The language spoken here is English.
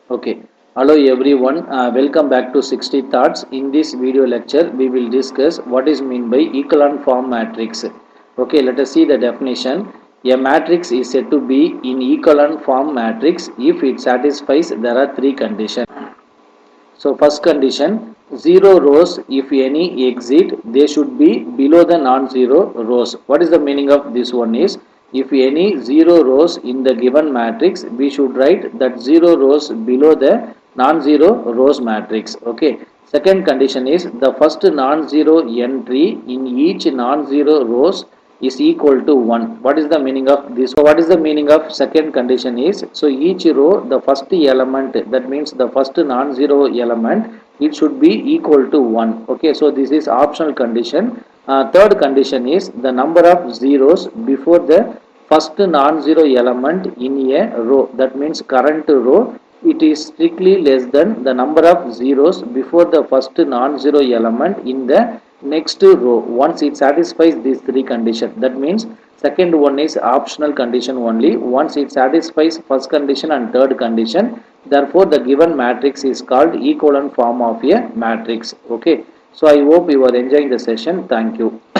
Okay. Hello everyone. Welcome back to 60 Thoughts. In this video lecture, we will discuss what is meant by echelon form matrix. Okay, let us see the definition. A matrix is said to be in echelon form matrix if it satisfies there are three conditions. So first condition, zero rows if any exist, they should be below the non-zero rows. What is the meaning of this one is, if any zero rows in the given matrix, we should write that zero rows below the non-zero rows matrix. Okay. Second condition is the first non-zero entry in each non-zero rows is equal to 1. What is the meaning of this? So what is the meaning of second condition is, so each row, the first element, that means the first non-zero element, it should be equal to 1. Okay, so this is optional condition. Third condition is the number of zeros before the first non-zero element in a row, that means current row, it is strictly less than the number of zeros before the first non-zero element in the next row. Once it satisfies these three conditions, that means second one is optional condition only. Once it satisfies first condition and third condition, therefore the given matrix is called echelon form of a matrix. Okay, so I hope you are enjoying the session. Thank you.